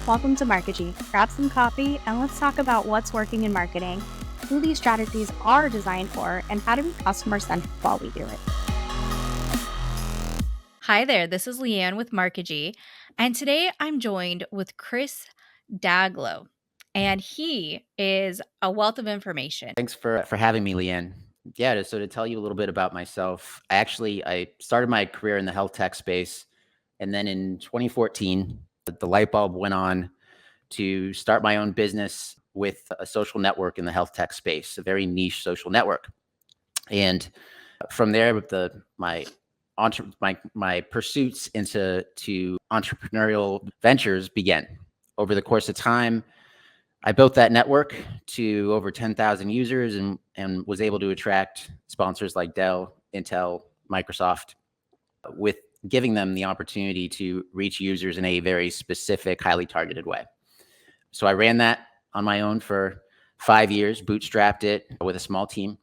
Welcome to Marketing. Grab some coffee and let's talk about what's working in marketing, who these strategies are designed for, and how to be customer-centric while we do it. Hi there, this is Leanne with Marketing, and today I'm joined with Chris Daglow, and he is a wealth of information. Thanks for having me, Leanne. Yeah, to tell you a little bit about myself, I started my career in the health tech space, and then in 2014, the light bulb went on to start my own business with a social network in the health tech space, a very niche social network. And from there, my pursuits into entrepreneurial ventures began. Over the course of time, I built that network to over 10,000 users and was able to attract sponsors like Dell, Intel, Microsoft, with giving them the opportunity to reach users in a very specific, highly targeted way. So I ran that on my own for 5 years, bootstrapped it with a small team.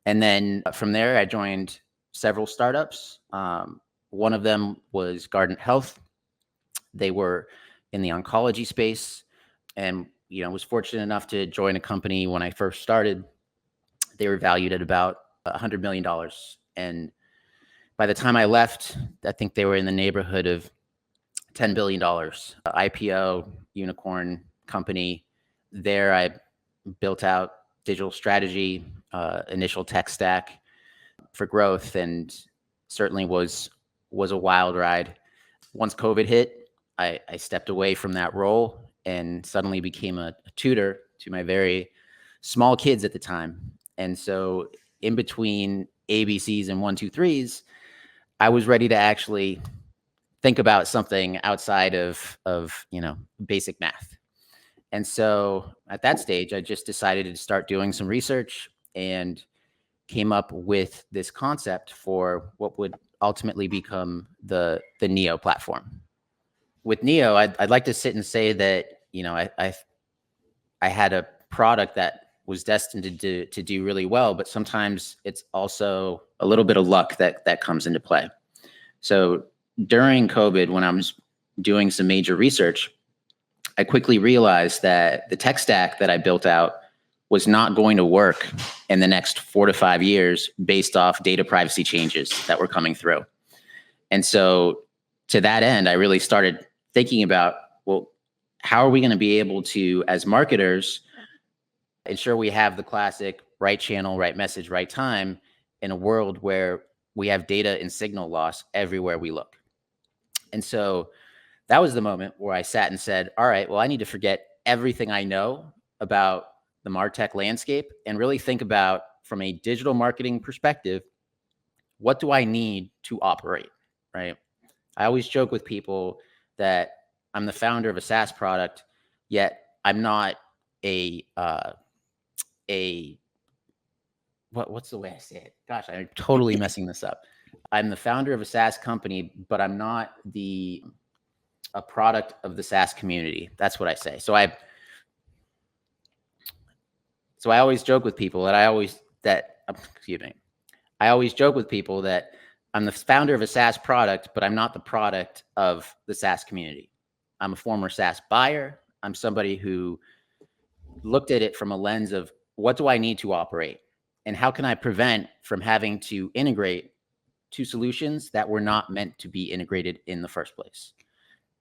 And then from there, I joined several startups. One of them was Guardant Health. They were in the oncology space, and was fortunate enough to join a company when I first started. They were valued at about $100 million. And by the time I left, I think they were in the neighborhood of $10 billion. IPO, unicorn company. There I built out digital strategy, initial tech stack for growth, and certainly was a wild ride. Once COVID hit, I stepped away from that role and suddenly became a tutor to my very small kids at the time. And so in between ABCs and 1, 2, 3s, I was ready to actually think about something outside of basic math. And so at that stage, I just decided to start doing some research and came up with this concept for what would ultimately become the Neyo platform. With Neyo, I'd like to sit and say that I had a product that was destined to do really well, but sometimes it's also a little bit of luck that comes into play. So during COVID, when I was doing some major research, I quickly realized that the tech stack that I built out was not going to work in the next 4 to 5 years based off data privacy changes that were coming through. And so to that end, I really started thinking about, well, how are we going to be able to, as marketers, ensure we have the classic right channel, right message, right time in a world where we have data and signal loss everywhere we look? And so that was the moment where I sat and said, all right, well, I need to forget everything I know about the Martech landscape and really think about, from a digital marketing perspective, what do I need to operate, right? I always joke with people that I'm the founder of a SaaS product, yet I'm not what's the way I say it? Gosh, I'm totally messing this up. I'm the founder of a SaaS company, but I'm not a product of the SaaS community. That's what I say. So I always joke with people that I always joke with people that I'm the founder of a SaaS product, but I'm not the product of the SaaS community. I'm a former SaaS buyer. I'm somebody who looked at it from a lens of, what do I need to operate? And how can I prevent from having to integrate two solutions that were not meant to be integrated in the first place?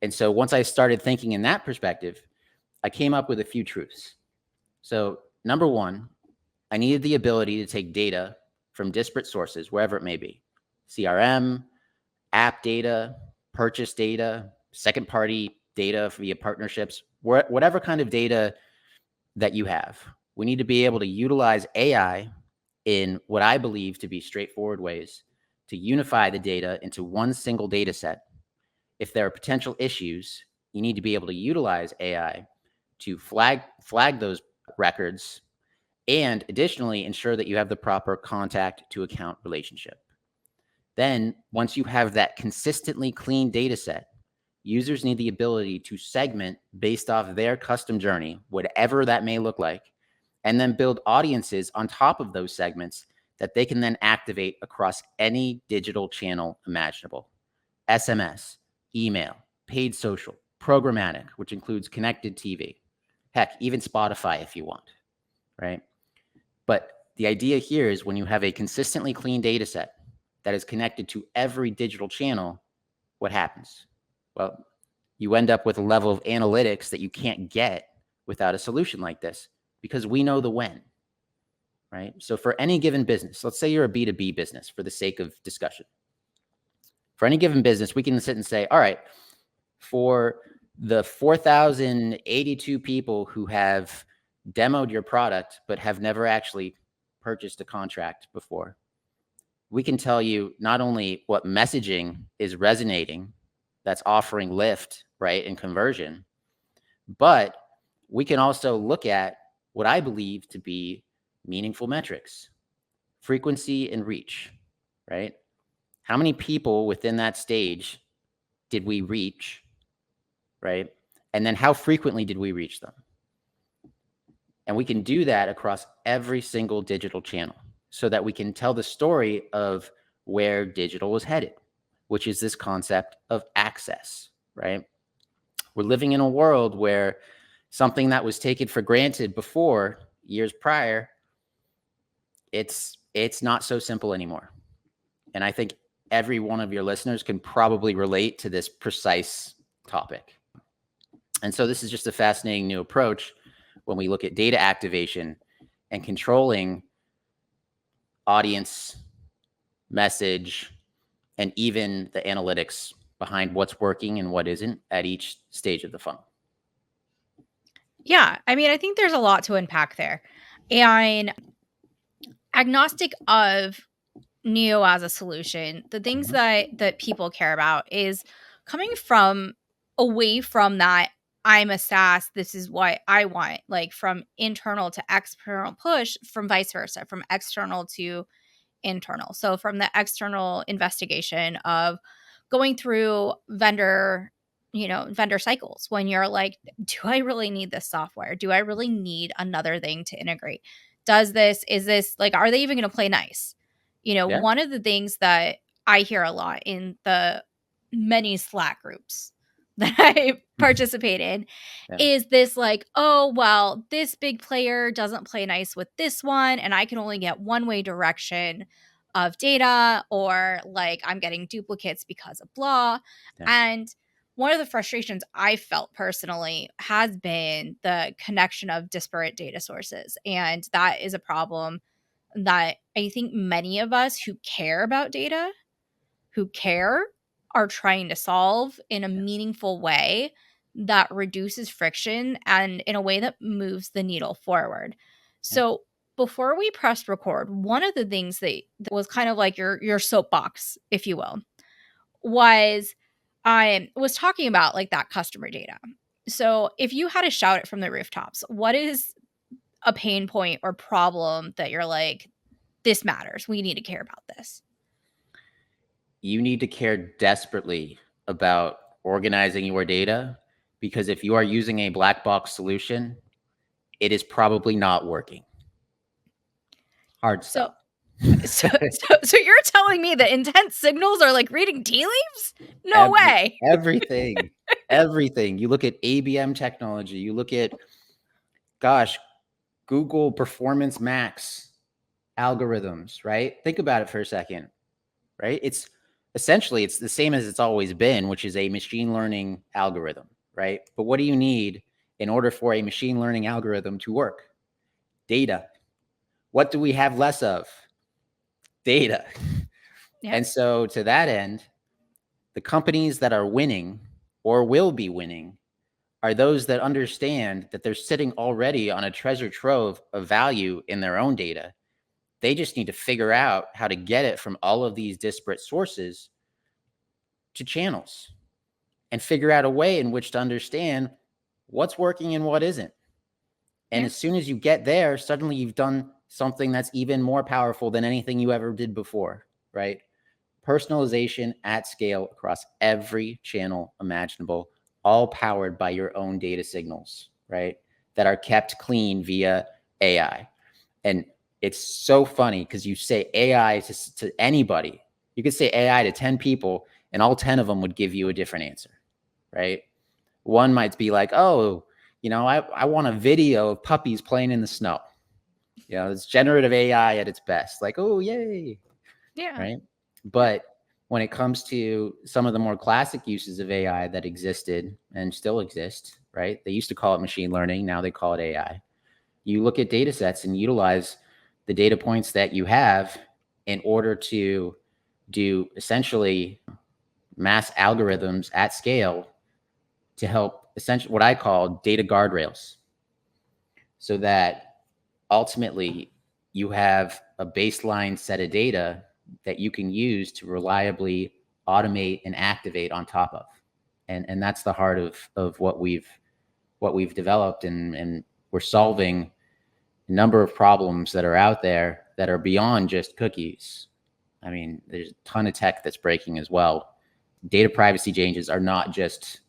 And so once I started thinking in that perspective, I came up with a few truths. So number one, I needed the ability to take data from disparate sources, wherever it may be: CRM, app data, purchase data, second party data via partnerships, whatever kind of data that you have. We need to be able to utilize AI in what I believe to be straightforward ways to unify the data into one single data set. If there are potential issues, you need to be able to utilize AI to flag those records, and additionally ensure that you have the proper contact to account relationship. Then once you have that consistently clean data set, users need the ability to segment based off their custom journey, whatever that may look like, and then build audiences on top of those segments that they can then activate across any digital channel imaginable: SMS, email, paid social, programmatic, which includes connected TV, heck, even Spotify if you want, right? But the idea here is when you have a consistently clean data set that is connected to every digital channel, what happens? Well, you end up with a level of analytics that you can't get without a solution like this, because we know the when, right? So for any given business, let's say you're a B2B business for the sake of discussion. For any given business, we can sit and say, all right, for the 4,082 people who have demoed your product but have never actually purchased a contract before, we can tell you not only what messaging is resonating, that's offering lift, right, and conversion, but we can also look at what I believe to be meaningful metrics, frequency and reach, right? How many people within that stage did we reach, right? And then how frequently did we reach them? And we can do that across every single digital channel so that we can tell the story of where digital is headed, which is this concept of access, right? We're living in a world where something that was taken for granted before, years prior, it's not so simple anymore. And I think every one of your listeners can probably relate to this precise topic. And so this is just a fascinating new approach when we look at data activation and controlling audience, message, and even the analytics behind what's working and what isn't at each stage of the funnel. Yeah, I mean, I think there's a lot to unpack there. And agnostic of Neyo as a solution, the things that people care about is coming from away from that I'm a SaaS, this is what I want, like from internal to external push, from vice versa, from external to internal. So from the external investigation of going through vendor cycles when you're like, do I really need this software? Do I really need another thing to integrate? Is this like, are they even going to play nice? Yeah. One of the things that I hear a lot in the many Slack groups that I participate in is this like, oh, well, this big player doesn't play nice with this one, and I can only get one-way direction of data, or like I'm getting duplicates because of blah. Yeah. And one of the frustrations I felt personally has been the connection of disparate data sources. And that is a problem that I think many of us who care about data, are trying to solve in a meaningful way that reduces friction and in a way that moves the needle forward. So before we pressed record, one of the things that was kind of like your soapbox, if you will, was I was talking about like that customer data. So if you had to shout it from the rooftops, what is a pain point or problem that you're like, this matters, we need to care about this? You need to care desperately about organizing your data, because if you are using a black box solution, it is probably not working. Hard stop. So you're telling me that intent signals are like reading tea leaves? No way. Everything. You look at ABM technology, you look at, Google Performance Max algorithms, right? Think about it for a second, right? It's essentially, it's the same as it's always been, which is a machine learning algorithm, right? But what do you need in order for a machine learning algorithm to work? Data. What do we have less of? Data. Yeah. And so to that end, the companies that are winning or will be winning are those that understand that they're sitting already on a treasure trove of value in their own data. They just need to figure out how to get it from all of these disparate sources to channels and figure out a way in which to understand what's working and what isn't. And as soon as you get there, suddenly you've done something that's even more powerful than anything you ever did before, right? Personalization at scale across every channel imaginable, all powered by your own data signals, right? That are kept clean via AI. And it's so funny because you say AI to anybody. You could say AI to 10 people and all 10 of them would give you a different answer, right? One might be like, oh, I want a video of puppies playing in the snow. It's generative AI at its best. Like, oh, yay. Yeah. Right. But when it comes to some of the more classic uses of AI that existed and still exist, right? They used to call it machine learning. Now they call it AI. You look at data sets and utilize the data points that you have in order to do essentially mass algorithms at scale to help essentially what I call data guardrails, so that ultimately you have a baseline set of data that you can use to reliably automate and activate on top of. And that's the heart of what we've developed, and we're solving a number of problems that are out there that are beyond just cookies. I mean, there's a ton of tech that's breaking as well. Data privacy changes are not just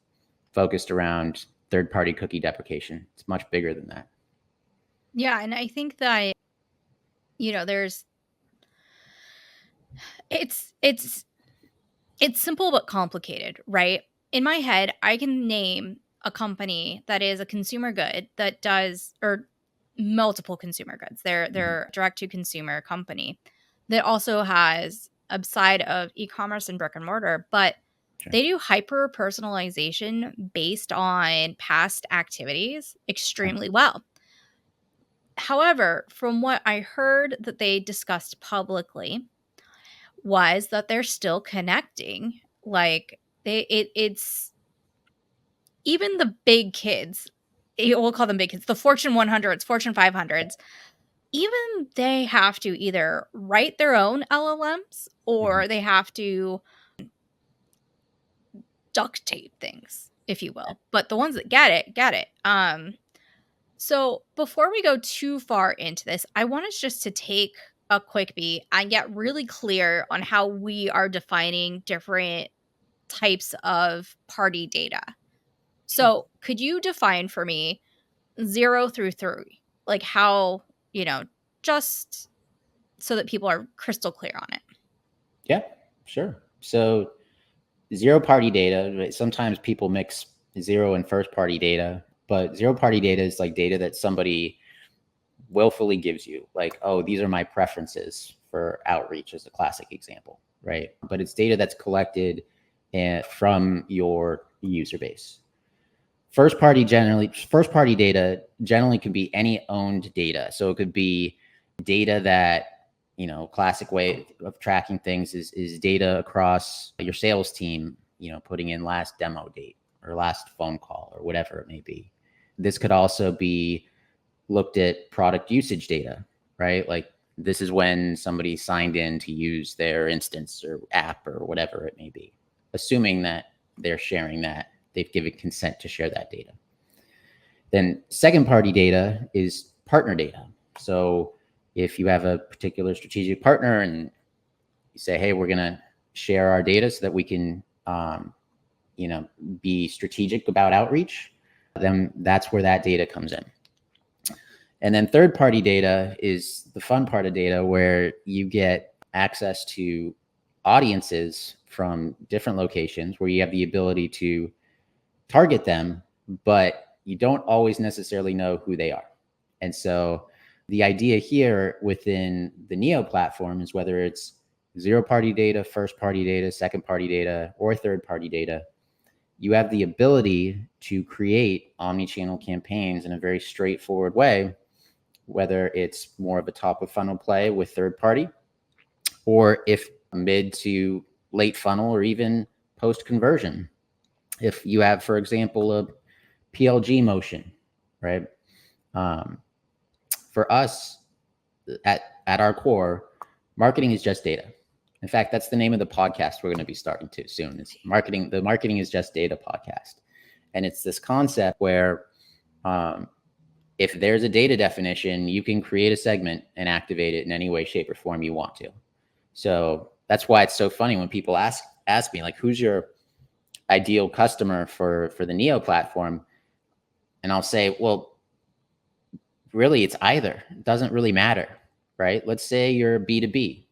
focused around third-party cookie deprecation. It's much bigger than that. Yeah, and I think that there's it's simple but complicated, right? In my head, I can name a company that is a consumer good that does, or multiple consumer goods. They're direct to consumer company that also has a side of e-commerce and brick and mortar, but Sure. they do hyper personalization based on past activities extremely well. However, from what I heard that they discussed publicly was that they're still connecting. Like it's even the big kids, we'll call them big kids, the Fortune 100s, Fortune 500s, even they have to either write their own LLMs or they have to duct tape things, if you will. But the ones that get it. So before we go too far into this, I want us just to take a quick beat and get really clear on how we are defining different types of party data. So could you define for me 0 through 3? Like how, just so that people are crystal clear on it. Yeah, sure. So zero party data, right? Sometimes people mix zero and first party data, but zero party data is like data that somebody willfully gives you. Like, oh, these are my preferences for outreach is a classic example, right? But it's data that's collected from your user base. First party data generally can be any owned data. So it could be data that, classic way of tracking things is data across your sales team, putting in last demo date or last phone call or whatever it may be. This could also be looked at product usage data, right? Like this is when somebody signed in to use their instance or app or whatever it may be, assuming that they're sharing that, they've given consent to share that data. Then second party data is partner data. So if you have a particular strategic partner and you say, hey, we're going to share our data so that we can, be strategic about outreach, then that's where that data comes in. And then third party data is the fun part of data where you get access to audiences from different locations where you have the ability to target them, but you don't always necessarily know who they are. And so the idea here within the Neyo platform is whether it's zero party data, first party data, second party data, or third party data, you have the ability to create omni-channel campaigns in a very straightforward way, whether it's more of a top of funnel play with third party, or if mid to late funnel, or even post conversion. If you have, for example, a PLG motion, right? For us at our core, marketing is just data. In fact, that's the name of the podcast we're going to be starting to soon. It's marketing. The Marketing is Just Data podcast. And it's this concept where if there's a data definition, you can create a segment and activate it in any way, shape, or form you want to. So that's why it's so funny when people ask me, like, who's your ideal customer for the Neyo platform? And I'll say, well, really, it's either. It doesn't really matter, right? Let's say you're B2B.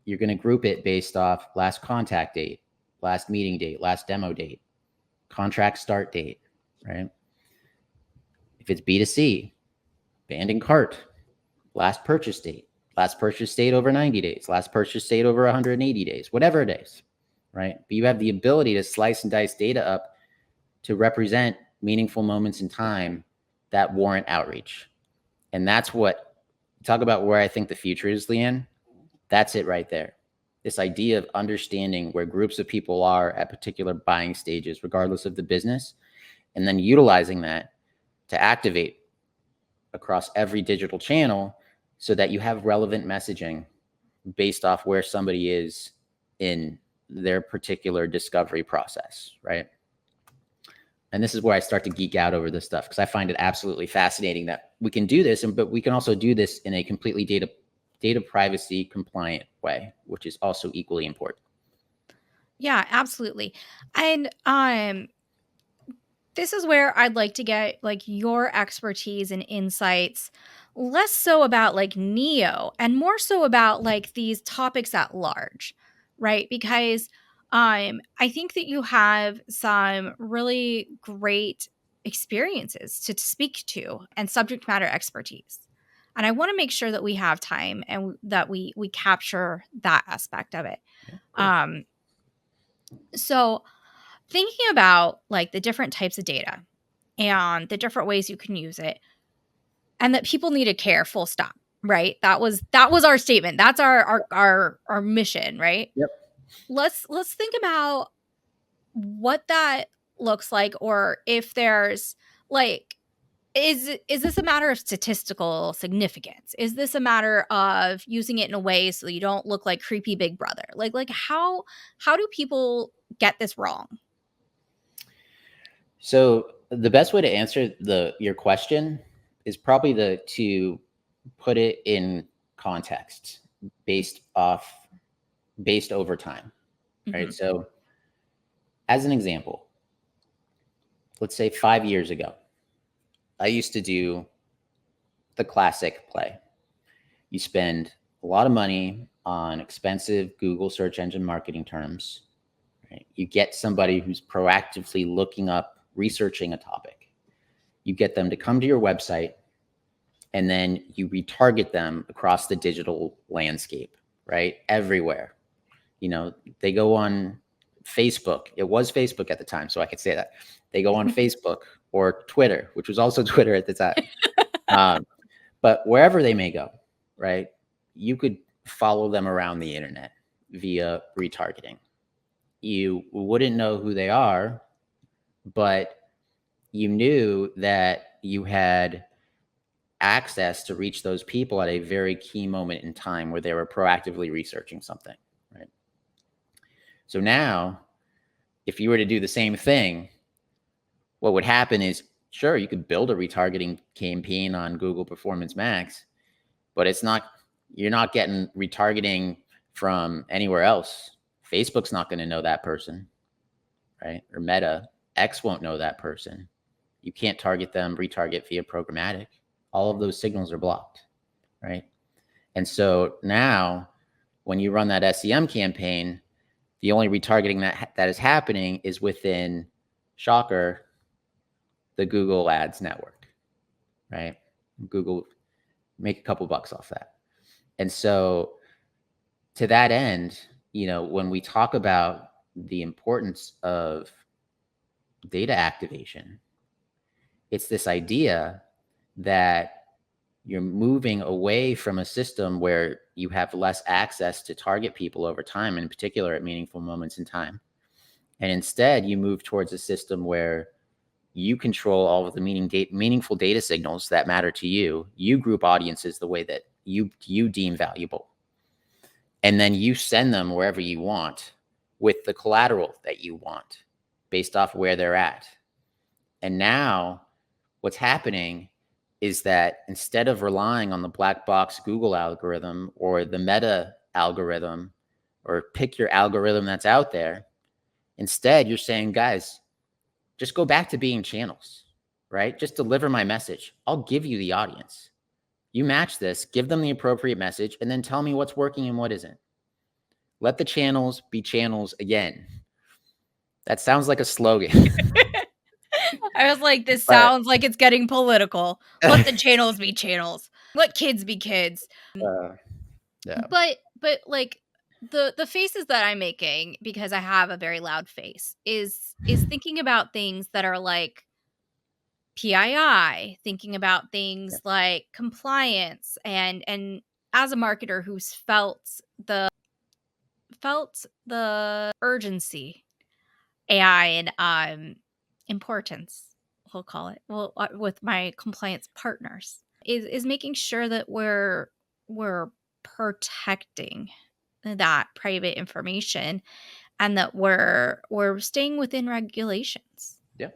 You're going to group it based off last contact date, last meeting date, last demo date. contract start date, right? If it's B2C, abandoned cart, last purchase date over 90 days, last purchase date over 180 days, whatever it is, right? But you have the ability to slice and dice data up to represent meaningful moments in time that warrant outreach. And that's what, talk about where I think the future is, Leanne. That's it right there. This idea of understanding where groups of people are at particular buying stages, regardless of the business, and then utilizing that to activate across every digital channel so that you have relevant messaging based off where somebody is in their particular discovery process, right? And this is where I start to geek out over this stuff because I find it absolutely fascinating that we can do this, but we can also do this in a completely data privacy compliant way, which is also equally important. Yeah, absolutely. And this is where I'd like to get like your expertise and insights, less so about like Neyo and more so about like these topics at large, right? Because I think that you have some really great experiences to speak to and subject matter expertise. And I want to make sure that we have time and that we capture that aspect of it. Yeah, So thinking about like the different types of data and the different ways you can use it and that people need to care, full stop, right? That was our statement. That's our mission, right? Yep. Let's think about what that looks like, or if there's like, is this a matter of statistical significance? Is this a matter of using it in a way so you don't look like creepy big brother? Like how do people get this wrong? So the best way to answer your question is probably to put it in context based over time, right? Mhm. So as an example, let's say 5 years ago, I used to do the classic play. You spend a lot of money on expensive Google search engine marketing terms, right? You get somebody who's proactively looking up, researching a topic. You get them to come to your website, and then you retarget them across the digital landscape, right? Everywhere. You know, they go on Facebook. It was Facebook at the time, so I could say that. They go on Facebook or Twitter, which was also Twitter at the time. But wherever they may go, right? You could follow them around the internet via retargeting. You wouldn't know who they are, but you knew that you had access to reach those people at a very key moment in time where they were proactively researching something, right? So now, if you were to do the same thing, what would happen is, sure, you could build a retargeting campaign on Google Performance Max, but you're not getting retargeting from anywhere else. Facebook's not going to know that person, right? Or Meta, X won't know that person. You can't retarget via programmatic. All of those signals are blocked, right? And so now when you run that SEM campaign, the only retargeting that is happening is within, shocker, the Google Ads network, right? Google make a couple bucks off that. And so to that end, when we talk about the importance of data activation, it's this idea that you're moving away from a system where you have less access to target people over time, in particular at meaningful moments in time. And instead, you move towards a system where you control all of the meaningful data signals that matter to you. You group audiences the way that you deem valuable. And then you send them wherever you want with the collateral that you want based off where they're at. And now what's happening is that instead of relying on the black box Google algorithm or the Meta algorithm, or pick your algorithm that's out there, instead you're saying, guys, just go back to being channels, right? Just deliver my message. I'll give you the audience. You match this, give them the appropriate message, and then tell me what's working and what isn't. Let the channels be channels again. That sounds like a slogan. I was like, this But sounds like it's getting political. Let the channels be channels. Let kids be kids. yeah. But like the faces that I'm making, because I have a very loud face, is thinking about things that are like PII, thinking about things like compliance, and as a marketer who's felt the urgency and importance, we'll call it, with my compliance partners, is making sure that we're protecting that private information, and that we're staying within regulations. Yeah.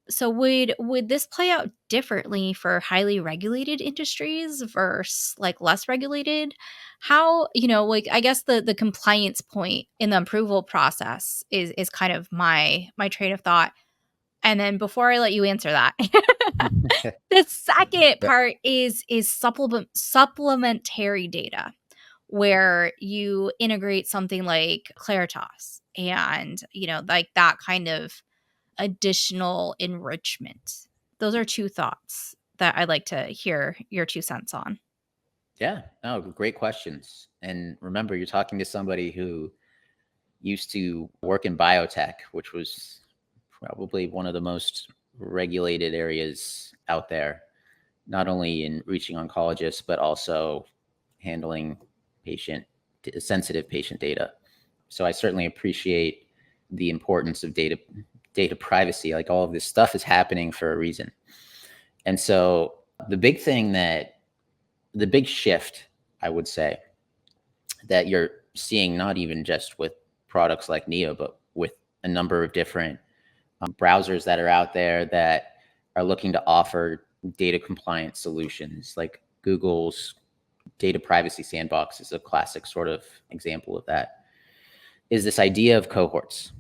So would this play out differently for highly regulated industries versus like less regulated? How, like, I guess the compliance point in the approval process is kind of my train of thought. And then before I let you answer that, the second Yeah. part is supplementary data, where you integrate something like Claritas and, like that kind of additional enrichment. Those are two thoughts that I'd like to hear your 2 cents on. Yeah. No, great questions. And remember, you're talking to somebody who used to work in biotech, which was probably one of the most regulated areas out there, not only in reaching oncologists, but also handling sensitive patient data. So I certainly appreciate the importance of data privacy. Like, all of this stuff is happening for a reason. And so the big shift, I would say, that you're seeing, not even just with products like Neyo, but with a number of different browsers that are out there that are looking to offer data compliance solutions. Like Google's data privacy sandbox is a classic sort of example of that, is this idea of cohorts,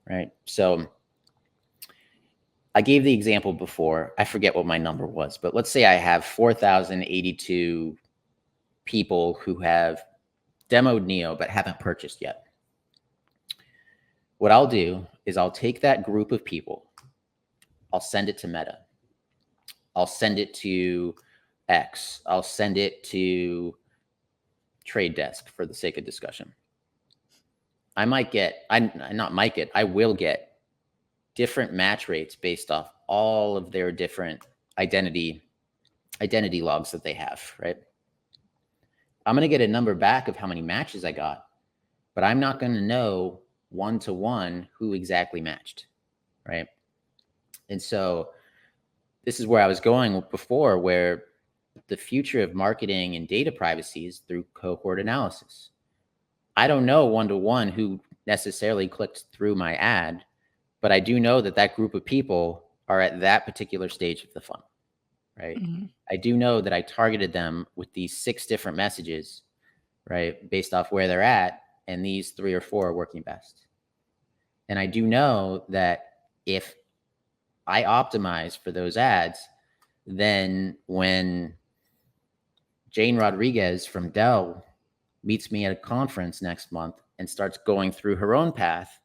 right? So I gave the example before. I forget what my number was, but let's say I have 4,082 people who have demoed Neyo but haven't purchased yet. What I'll do is I'll take that group of people, I'll send it to Meta, I'll send it to X, I'll send it to Trade Desk for the sake of discussion. I will get different match rates based off all of their different identity logs that they have, right? I'm going to get a number back of how many matches I got, but I'm not going to know one-to-one who exactly matched, right? And so this is where I was going before, where the future of marketing and data privacy is through cohort analysis. I don't know one-to-one who necessarily clicked through my ad, but I do know that that group of people are at that particular stage of the funnel, right? Mm-hmm. I do know that I targeted them with these 6 different messages, right, based off where they're at, and these 3 or 4 are working best. And I do know that if I optimize for those ads, then when Jane Rodriguez from Dell meets me at a conference next month and starts going through her own path,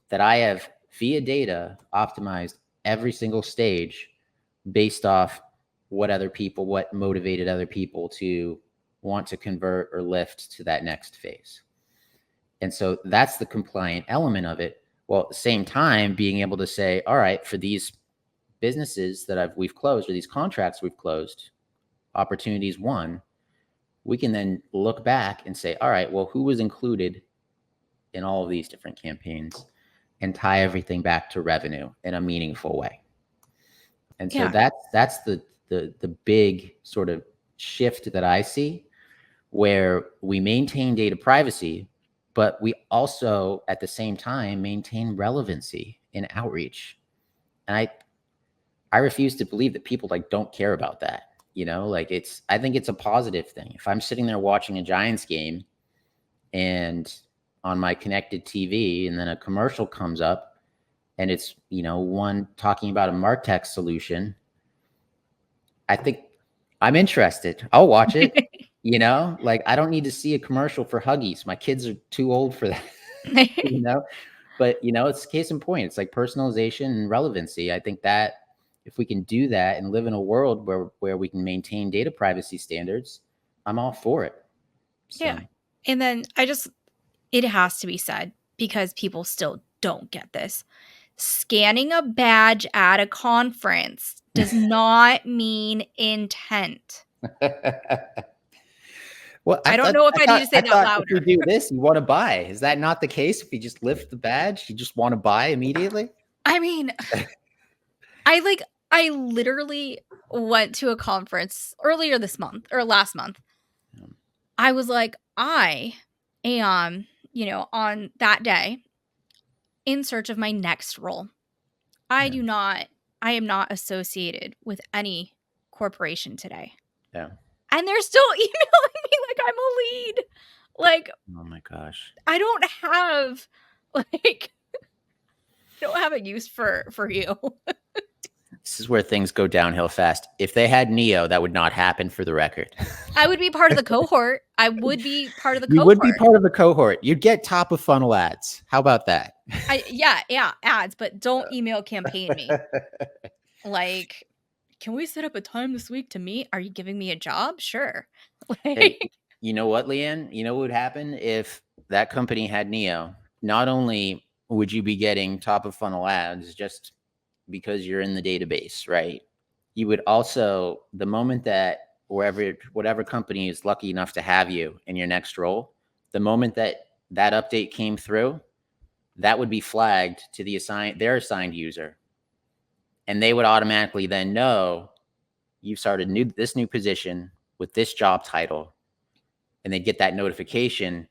that I have via data optimized every single stage based off what motivated other people to want to convert or lift to that next phase. And so that's the compliant element of it. Well, at the same time, being able to say, all right, for these businesses that we've closed, or these contracts we've closed, opportunities 1, we can then look back and say, all right, well, who was included in all of these different campaigns, and tie everything back to revenue in a meaningful way. And so that's the big sort of shift that I see, where we maintain data privacy, but we also at the same time maintain relevancy in outreach. And I refuse to believe that people don't care about that. I think it's a positive thing. If I'm sitting there watching a Giants game and on my connected TV, and then a commercial comes up and it's, one talking about a Martech solution, I think I'm interested. I'll watch it. I don't need to see a commercial for Huggies. My kids are too old for that, But it's case in point. It's like personalization and relevancy. I think that if we can do that and live in a world where we can maintain data privacy standards, I'm all for it. So. Yeah. And then it has to be said, because people still don't get this. Scanning a badge at a conference does not mean intent. Well, I don't know if I need to say I that thought if you louder. do this, you want to buy. Is that not the case? If you just lift the badge, you just want to buy immediately? I mean, I literally went to a conference earlier this month or last month. I was like, I am, on that day in search of my next role. I am not associated with any corporation today. Yeah. And they're still emailing me like I'm a lead. Like, oh my gosh. I don't have a use for you. This is where things go downhill fast. If they had Neyo, that would not happen, for the record. I would be part of the cohort. You would be part of the cohort. You'd get top of funnel ads. How about that? Yeah, ads, but don't email campaign me. Like, can we set up a time this week to meet? Are you giving me a job? Sure. Hey, you know what, Leanne? You know what would happen if that company had Neyo? Not only would you be getting top of funnel ads just because you're in the database, right? You would also, the moment that whatever company is lucky enough to have you in your next role, the moment that update came through, that would be flagged to their assigned user. And they would automatically then know you've started this new position with this job title, and they get that notification.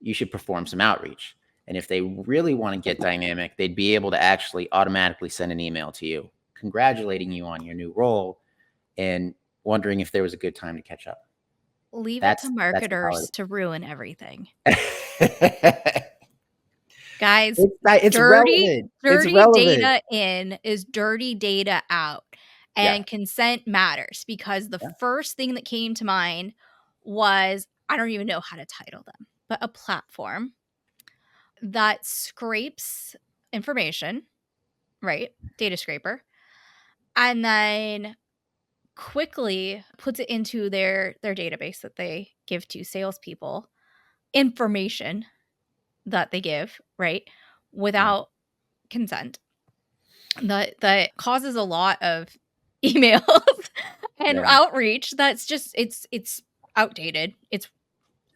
You should perform some outreach. And if they really want to get dynamic, they'd be able to actually automatically send an email to you, congratulating you on your new role and wondering if there was a good time to catch up. Leave it to marketers to ruin everything. Guys, it's relevant. Dirty relevant. data in is dirty data out. And consent matters, because the first thing that came to mind was, I don't even know how to title them, but a platform that scrapes information, right? Data scraper. And then quickly puts it into their database that they give to salespeople, information that they give, right? Without consent. That causes a lot of emails and outreach that's just it's outdated. It's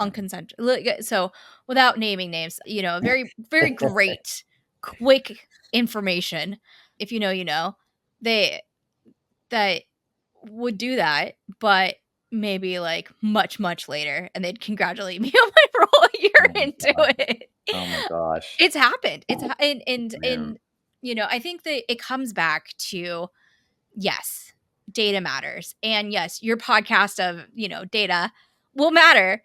unconsensual. So without naming names, very, very great, quick information. If you know, they that would do that, but maybe like much, much later, and they'd congratulate me on my role a year into it. Oh my gosh. It's happened. And I think that it comes back to, yes, data matters. And yes, your podcast of, data will matter.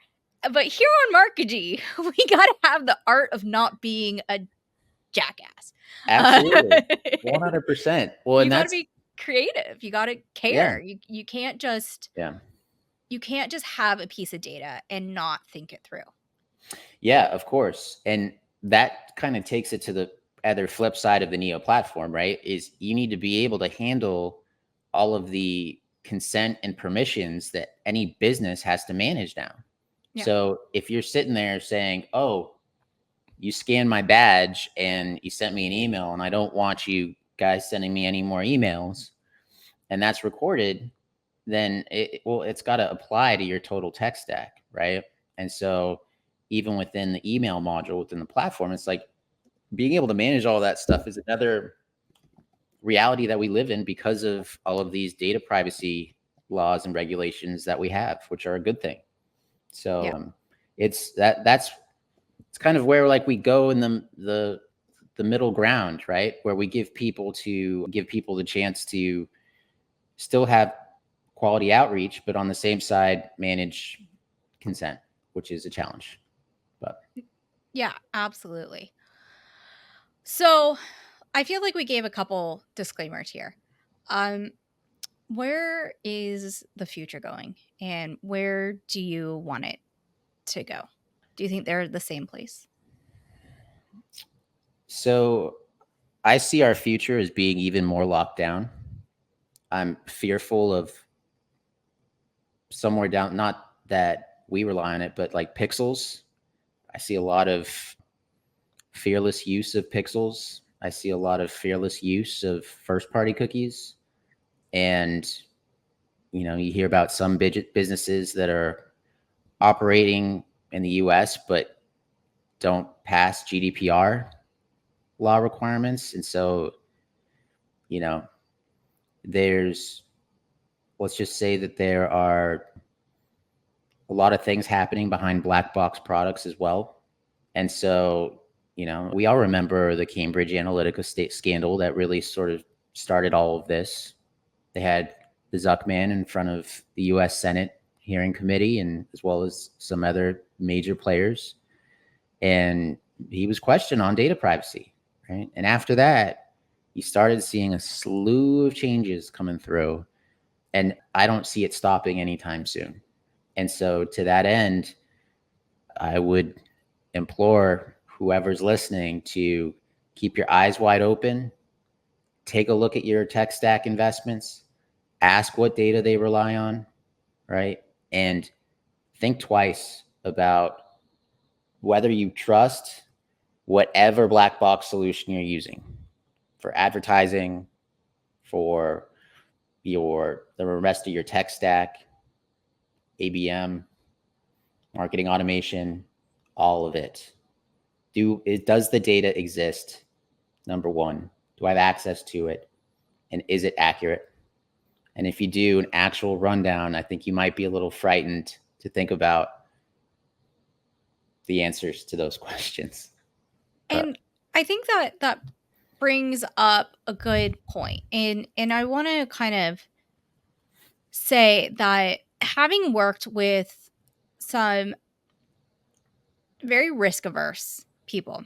But here on Marketing, we got to have the art of not being a jackass. Absolutely. 100%. Well, you got to be creative. You got to care. You can't just you can't just have a piece of data and not think it through. Yeah, of course. And that kind of takes it to the other flip side of the Neyo platform, right? Is you need to be able to handle all of the consent and permissions that any business has to manage now. Yeah. So if you're sitting there saying, oh, you scanned my badge and you sent me an email and I don't want you guys sending me any more emails, and that's recorded, then it's got to apply to your total tech stack, right? And so even within the email module within the platform, it's like being able to manage all that stuff is another reality that we live in because of all of these data privacy laws and regulations that we have, which are a good thing. So it's kind of where like we go in the middle ground, right? Where we give people the chance to still have quality outreach, but on the same side, manage consent, which is a challenge. But yeah, absolutely. So I feel like we gave a couple disclaimers here. Where is the future going, and where do you want it to go? Do you think they're the same place? So I see our future as being even more locked down. I'm fearful of somewhere down, not that we rely on it, but like pixels. I see a lot of fearless use of pixels. I see a lot of fearless use of first party cookies. And, you hear about some businesses that are operating in the US, but don't pass GDPR law requirements. And so, you know, there's, let's just say that there are a lot of things happening behind black box products as well. And so, we all remember the Cambridge Analytica scandal that really sort of started all of this. They had the Zuckman in front of the US Senate hearing committee, and as well as some other major players. And he was questioned on data privacy, right? And after that, you started seeing a slew of changes coming through, and I don't see it stopping anytime soon. And so to that end, I would implore whoever's listening to keep your eyes wide open, take a look at your tech stack investments, ask what data they rely on, right? And think twice about whether you trust whatever black box solution you're using for advertising, for the rest of your tech stack, ABM, marketing automation, all of it. Does the data exist? Number one, do I have access to it? And is it accurate? And if you do an actual rundown, I think you might be a little frightened to think about the answers to those questions. And I think that brings up a good point. And I want to kind of say that having worked with some very risk averse people,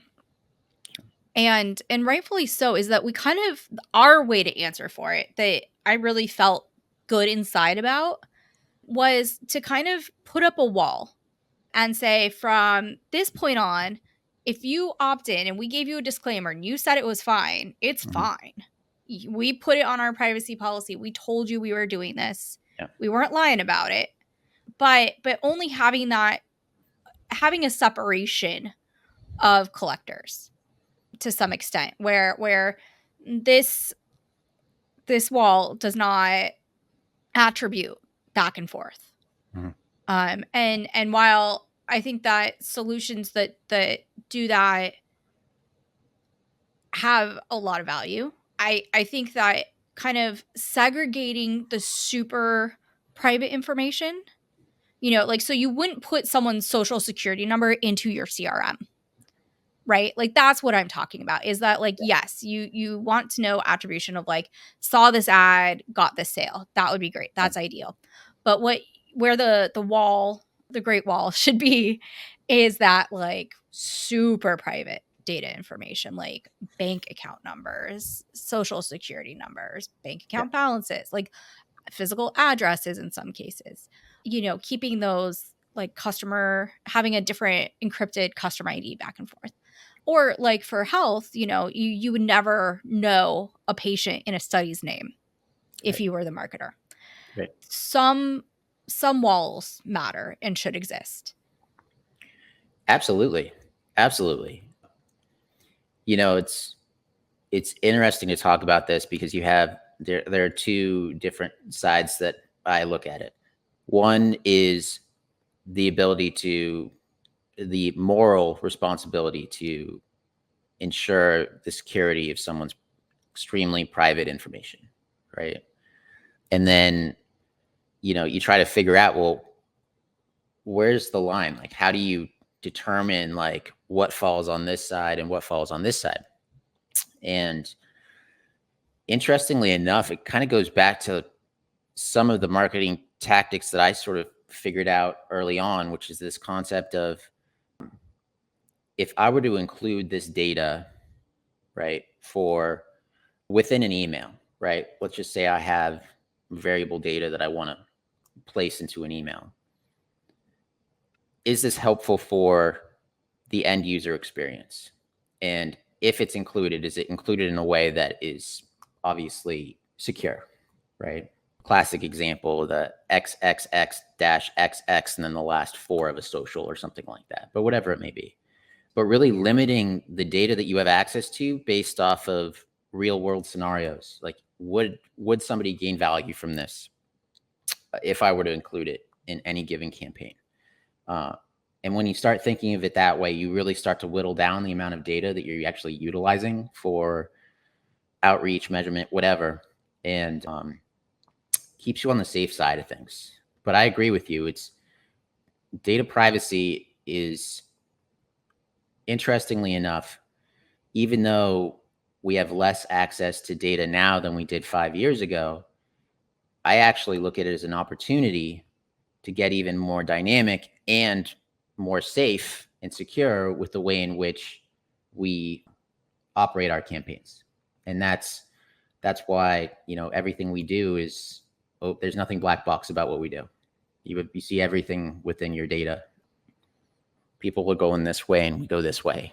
and rightfully so, is that we kind of, our way to answer for it that I really felt good inside about was to kind of put up a wall and say, from this point on, if you opt in and we gave you a disclaimer and you said it was fine, it's fine. We put it on our privacy policy. We told you we were doing this. Yeah. We weren't lying about it. But only having a separation of collectors to some extent, where this wall does not attribute back and forth. And while I think that solutions that do that have a lot of value, I think that kind of segregating the super private information, like, so you wouldn't put someone's social security number into your CRM, right? Like, that's what I'm talking about, is that, like, yes, you want to know attribution of, like, saw this ad, got this sale. That would be great. That's ideal. But where the wall, the Great Wall should be, is that, like, super private data information, like bank account numbers, social security numbers, bank account balances, like physical addresses in some cases, keeping those, like, having a different encrypted customer ID back and forth. Or, like, for health, you would never know a patient in a study's name if you were the marketer. Right. Some walls matter and should exist. Absolutely. It's interesting to talk about this because there are two different sides that I look at it. One is the moral responsibility to ensure the security of someone's extremely private information, right? And then, you try to figure out, well, where's the line? Like, how do you determine, like, what falls on this side and what falls on this side? And interestingly enough, it kind of goes back to some of the marketing tactics that I sort of figured out early on, which is this concept of, if I were to include this data, right, for within an email, right? Let's just say I have variable data that I want to place into an email. Is this helpful for the end user experience? And if it's included, is it included in a way that is obviously secure, right? Classic example, the XXX-XX and then the last 4 of a social or something like that, but whatever it may be. But really limiting the data that you have access to based off of real world scenarios. Like, would somebody gain value from this if I were to include it in any given campaign? And when you start thinking of it that way, you really start to whittle down the amount of data that you're actually utilizing for outreach, measurement, whatever, and keeps you on the safe side of things. But I agree with you. It's data privacy is, interestingly enough, even though we have less access to data now than we did 5 years ago, I actually look at it as an opportunity to get even more dynamic and more safe and secure with the way in which we operate our campaigns. And that's why, everything we do is, there's nothing black box about what we do. You see everything within your data. People will go in this way and we go this way,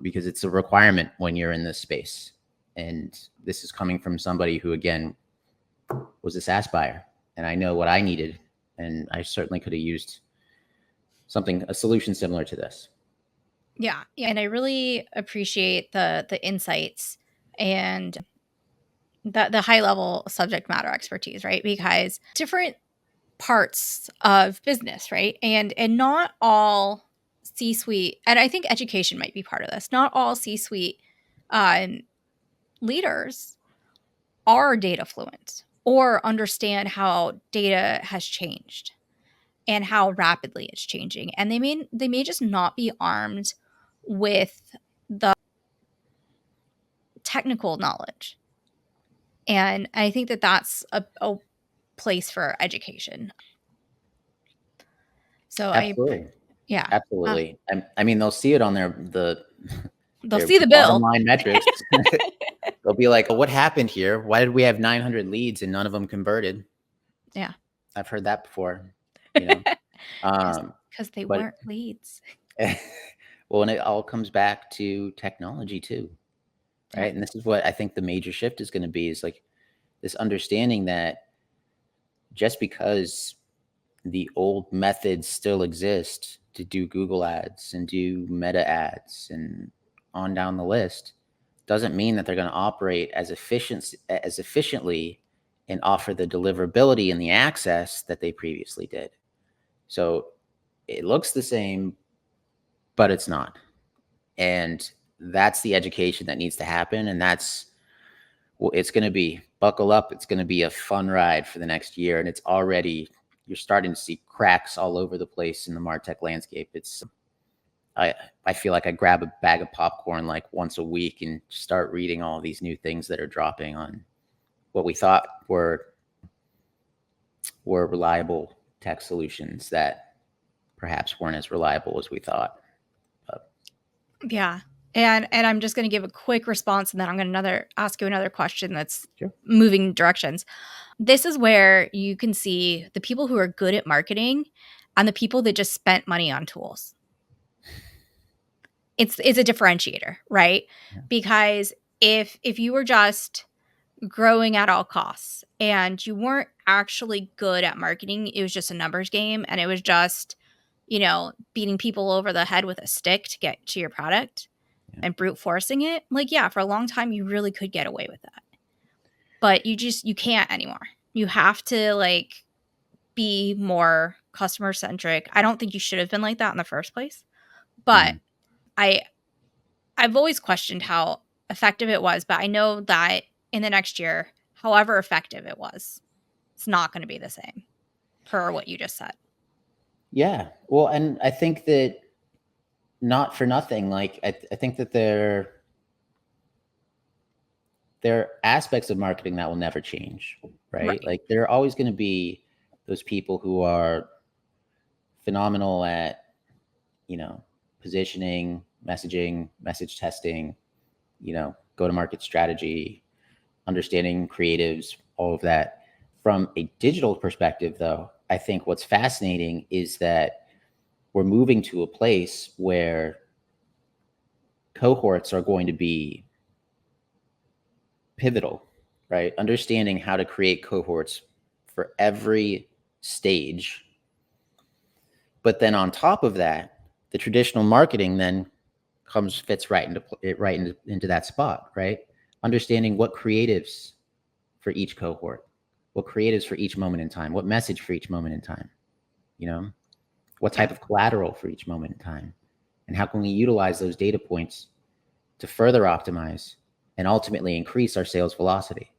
because it's a requirement when you're in this space. And this is coming from somebody who, again, was a SaaS buyer, and I know what I needed, and I certainly could have used a solution similar to this. Yeah. And I really appreciate the insights and the high level subject matter expertise, right? Because different parts of business, right? And not all C-suite, and I think education might be part of this. Not all C-suite leaders are data fluent or understand how data has changed and how rapidly it's changing. And they may just not be armed with the technical knowledge. And I think that that's a place for education. So Absolutely. Yeah. Absolutely. I mean, they'll see it on their see the bill. bottom line metrics. They'll be like, what happened here? Why did we have 900 leads and none of them converted? Yeah. I've heard that before. Because they weren't leads. Well, and it all comes back to technology too, right? Yeah. And this is what I think the major shift is going to be, is like this understanding that just because the old methods still exist to do Google ads and do Meta ads and on down the list, doesn't mean that they're going to operate as efficiently and offer the deliverability and the access that they previously did. So it looks the same, but it's not. And that's the education that needs to happen. And it's going to be, buckle up. It's going to be a fun ride for the next year. And it's already, you're starting to see cracks all over the place in the Martech landscape. I feel like I grab a bag of popcorn like once a week and start reading all these new things that are dropping on what we thought were reliable tech solutions that perhaps weren't as reliable as we thought. Yeah. And I'm just going to give a quick response, and then I'm going to ask you another question that's Sure. moving directions. This is where you can see the people who are good at marketing and the people that just spent money on tools. It's a differentiator, right? Yeah. Because if you were just growing at all costs and you weren't actually good at marketing, it was just a numbers game, and it was just, beating people over the head with a stick to get to your product and brute forcing it. Like, yeah, for a long time, you really could get away with that. But you can't anymore. You have to be more customer centric. I don't think you should have been like that in the first place. But I've always questioned how effective it was. But I know that in the next year, however effective it was, it's not going to be the same per what you just said. Yeah. Well, and I think that not for nothing, like I think that there are aspects of marketing that will never change, right? Like there are always going to be those people who are phenomenal at, positioning, messaging, message testing, go-to-market strategy, understanding creatives, all of that. From a digital perspective, though, I think what's fascinating is that we're moving to a place where cohorts are going to be pivotal, right? Understanding how to create cohorts for every stage. But then on top of that, the traditional marketing then fits right into that spot, right? Understanding what creatives for each cohort, what creatives for each moment in time, what message for each moment in time, what type of collateral for each moment in time, and how can we utilize those data points to further optimize and ultimately increase our sales velocity,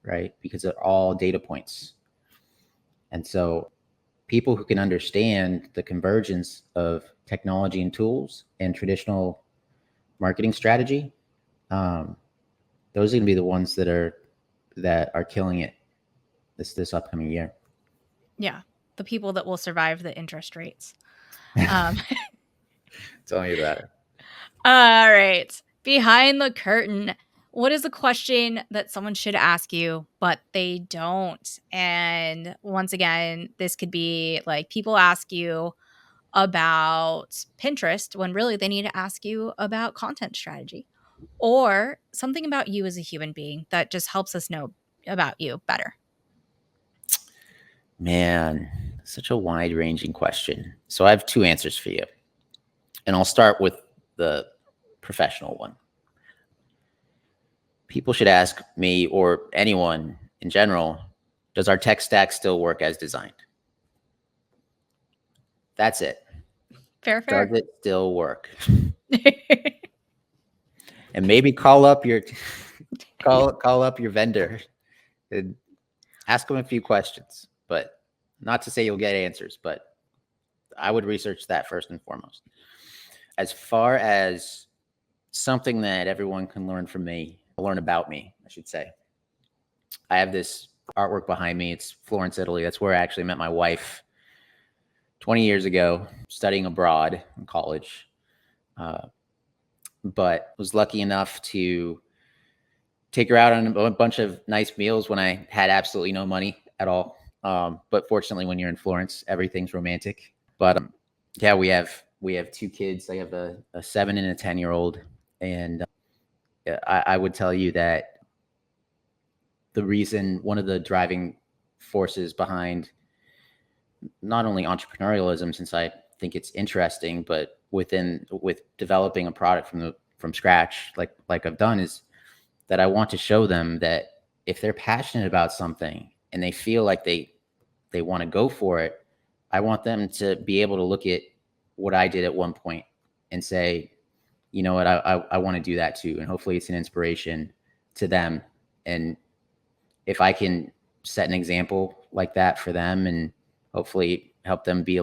right? Because they're all data points. And so people who can understand the convergence of technology and tools and traditional marketing strategy, those are going to be the ones that are killing it this upcoming year. Yeah, the people that will survive the interest rates. Tell me about it. All right, behind the curtain. What is a question that someone should ask you, but they don't? And once again, this could be like people ask you about Pinterest when really they need to ask you about content strategy or something about you as a human being that just helps us know about you better. Man, such a wide-ranging question. So I have two answers for you. And I'll start with the professional one. People should ask me or anyone in general, does our tech stack still work as designed? That's it. Fair. Does it still work? And maybe call up your vendor and ask them a few questions, but not to say you'll get answers, but I would research that first and foremost. As far as something that everyone can learn about me, I should say. I have this artwork behind me. It's Florence, Italy. That's where I actually met my wife 20 years ago, studying abroad in college. But was lucky enough to take her out on a bunch of nice meals when I had absolutely no money at all. But fortunately, when you're in Florence, everything's romantic. But yeah, we have two kids. I have a 7 and a 10-year-old, and I would tell you that one of the driving forces behind not only entrepreneurialism, since I think it's interesting, but with developing a product from scratch, like I've done, is that I want to show them that if they're passionate about something and they feel like they want to go for it, I want them to be able to look at what I did at one point and say, you know what, I want to do that too. And hopefully it's an inspiration to them. And if I can set an example like that for them and hopefully help them be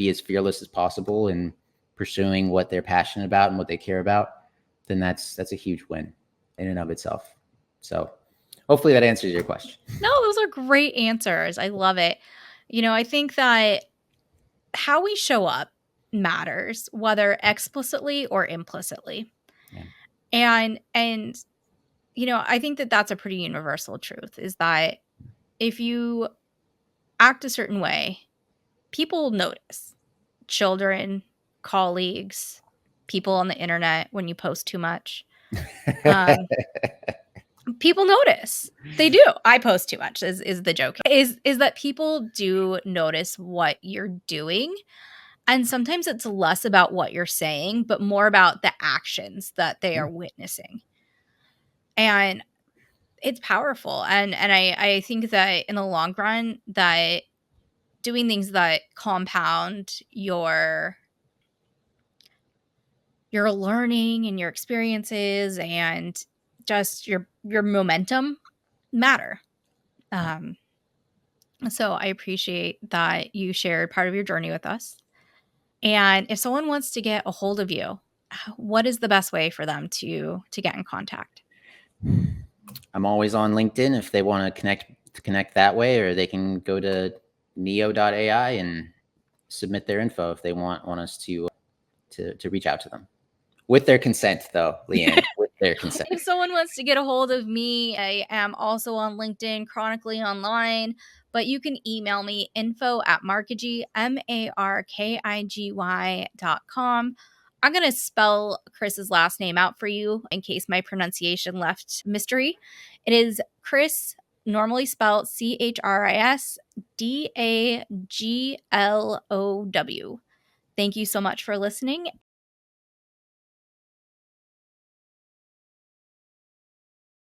as fearless as possible in pursuing what they're passionate about and what they care about, then that's a huge win in and of itself. So hopefully that answers your question. No, those are great answers. I love it. I think that how we show up matters, whether explicitly or implicitly. Yeah. And I think that that's a pretty universal truth, is that if you act a certain way, people notice. Children, colleagues, people on the internet when you post too much. People notice. They do. I post too much is the joke. Is that people do notice what you're doing. And sometimes it's less about what you're saying, but more about the actions that they are witnessing. And it's powerful. And I think that in the long run, that doing things that compound your learning and your experiences and just your momentum matter. So I appreciate that you shared part of your journey with us. And if someone wants to get a hold of you, what is the best way for them to get in contact? I'm always on LinkedIn if they want to connect that way, or they can go to Neyo.ai and submit their info if they want us to reach out to them. With their consent, though, Leanne, with their consent. If someone wants to get a hold of me, I am also on LinkedIn, chronically online, but you can email me info@markigy, markigy.com. I'm going to spell Chris's last name out for you in case my pronunciation left mystery. It is Chris, normally spelled ChrisDaglow. Thank you so much for listening.